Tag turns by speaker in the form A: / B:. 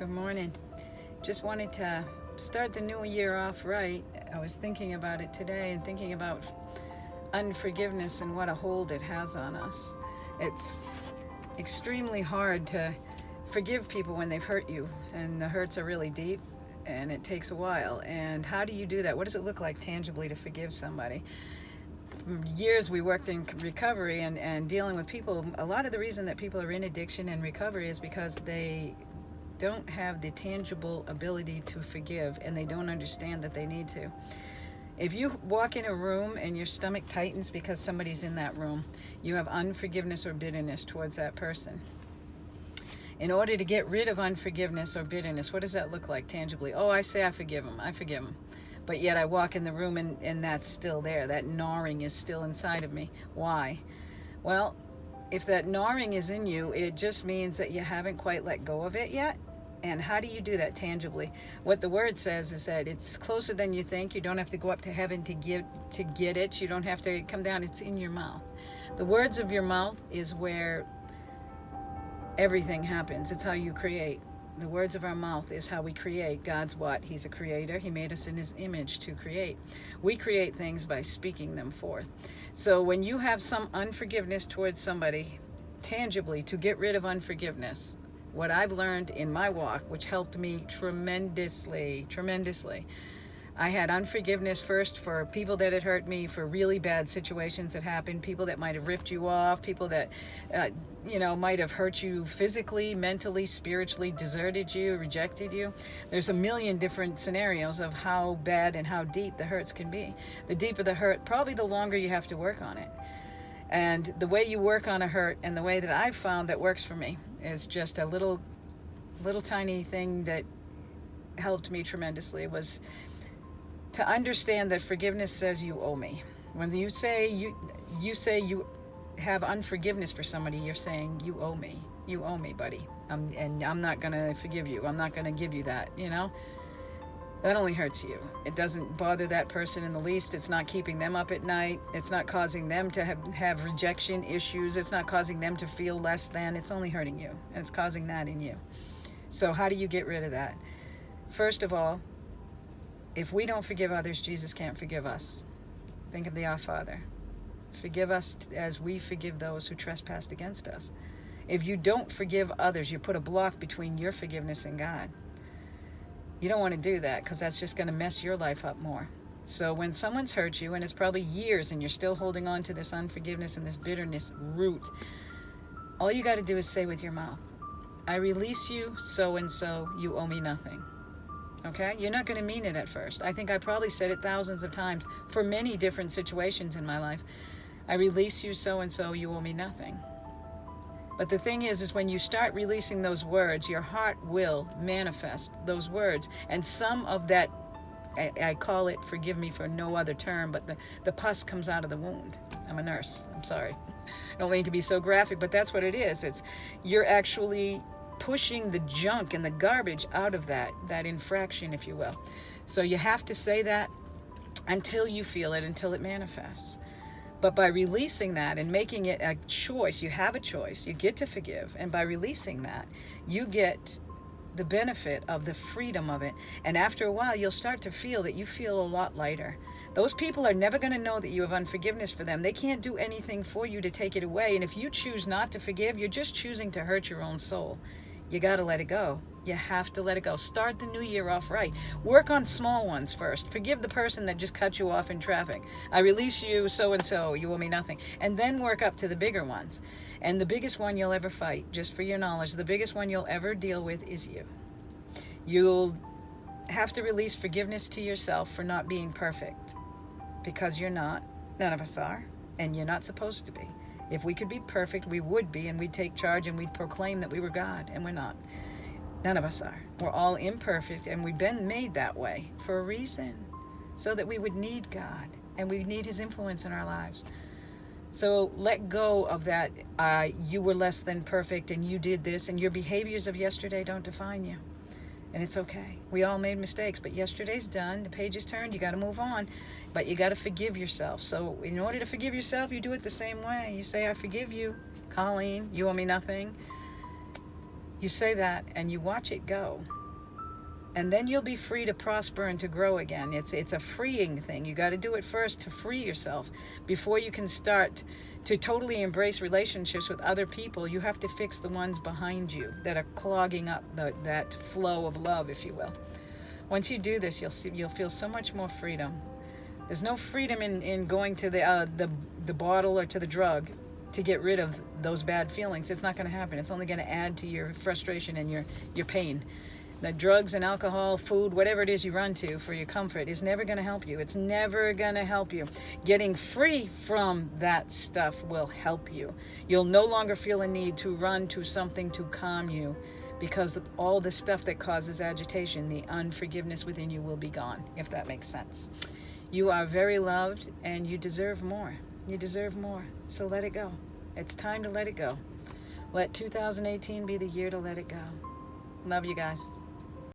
A: Good morning. Just wanted to start the new year off right. I was thinking about it today and thinking about unforgiveness and what a hold it has on us. It's extremely hard to forgive people when they've hurt you, and the hurts are really deep and it takes a while. And how do you do that? What does it look like tangibly to forgive somebody? For years we worked in recovery and dealing with people. A lot of the reason that people are in addiction and recovery is because they don't have the tangible ability to forgive, and they don't understand that they need to. If you walk in a room and your stomach tightens because somebody's in that room, you have unforgiveness or bitterness towards that person. In order to get rid of unforgiveness or bitterness, what does that look like tangibly? Oh, I say I forgive him. But yet I walk in the room and that's still there. That gnawing is still inside of me. Why? Well, if that gnawing is in you, it just means that you haven't quite let go of it yet. And how do you do that tangibly? What the word says is that it's closer than you think. You don't have to go up to heaven to get it. You don't have to come down. It's in your mouth. The words of your mouth is where everything happens. It's how you create. The words of our mouth is how we create. God's what? He's a creator. He made us in his image to create. We create things by speaking them forth. So when you have some unforgiveness towards somebody, tangibly, to get rid of unforgiveness, what I've learned in my walk, which helped me tremendously, I had unforgiveness first for people that had hurt me, for really bad situations that happened, people that might have ripped you off, people that, might have hurt you physically, mentally, spiritually, deserted you, rejected you. There's a million different scenarios of how bad and how deep the hurts can be. The deeper the hurt, probably the longer you have to work on it. And the way you work on a hurt, and the way that I've found that works for me, is just a little tiny thing that helped me tremendously, was to understand that forgiveness says you owe me. When you say you have unforgiveness for somebody, you're saying you owe me. You owe me, buddy. And I'm not going to forgive you. I'm not going to give you that, That only hurts you. It doesn't bother that person in the least. It's not keeping them up at night. It's not causing them to have rejection issues. It's not causing them to feel less than. It's only hurting you. And it's causing that in you. So how do you get rid of that? First of all, if we don't forgive others, Jesus can't forgive us. Think of the Our Father. Forgive us as we forgive those who trespass against us. If you don't forgive others, you put a block between your forgiveness and God. You don't want to do that, because that's just going to mess your life up more. So when someone's hurt you, and it's probably years, and you're still holding on to this unforgiveness and this bitterness root, all you got to do is say with your mouth, I release you, so and so, you owe me nothing. Okay? You're not going to mean it at first. I think I probably said it thousands of times for many different situations in my life. I release you, so and so, you owe me nothing. But the thing is when you start releasing those words, your heart will manifest those words. And some of that, I call it, forgive me for no other term, but the pus comes out of the wound. I'm a nurse. I'm sorry. I don't mean to be so graphic, but that's what it is. You're actually pushing the junk and the garbage out of that infraction, if you will. So you have to say that until you feel it, until it manifests. But by releasing that and making it a choice, you have a choice, you get to forgive. And by releasing that, you get the benefit of the freedom of it. And after a while, you'll start to feel that you feel a lot lighter. Those people are never going to know that you have unforgiveness for them. They can't do anything for you to take it away. And if you choose not to forgive, you're just choosing to hurt your own soul. You got to let it go. You have to let it go. Start the new year off right. Work on small ones first. Forgive the person that just cut you off in traffic. I release you, so and so, you owe me nothing. And then work up to the bigger ones. And the biggest one you'll ever fight, just for your knowledge, the biggest one you'll ever deal with is you. You'll have to release forgiveness to yourself for not being perfect. Because you're not. None of us are. And you're not supposed to be. If we could be perfect, we would be, and we'd take charge and we'd proclaim that we were God, and we're not. None of us are. We're all imperfect, and we've been made that way for a reason, so that we would need God, and we need his influence in our lives. So let go of that, you were less than perfect, and you did this, and your behaviors of yesterday don't define you. And it's okay. We all made mistakes, but yesterday's done. The page is turned. You got to move on. But you got to forgive yourself. So in order to forgive yourself, you do it the same way. You say, I forgive you, Colleen. You owe me nothing. You say that and you watch it go. And then you'll be free to prosper and to grow again. It's a freeing thing. You got to do it first to free yourself. Before you can start to totally embrace relationships with other people, you have to fix the ones behind you that are clogging up that flow of love, if you will. Once you do this, you'll feel so much more freedom. There's no freedom in going to the bottle or to the drug to get rid of those bad feelings. It's not going to happen. It's only going to add to your frustration and your pain. The drugs and alcohol, food, whatever it is you run to for your comfort is never going to help you. It's never going to help you. Getting free from that stuff will help you. You'll no longer feel a need to run to something to calm you, because all the stuff that causes agitation, the unforgiveness within you, will be gone, if that makes sense. You are very loved and you deserve more. You deserve more. So let it go. It's time to let it go. Let 2018 be the year to let it go. Love you guys.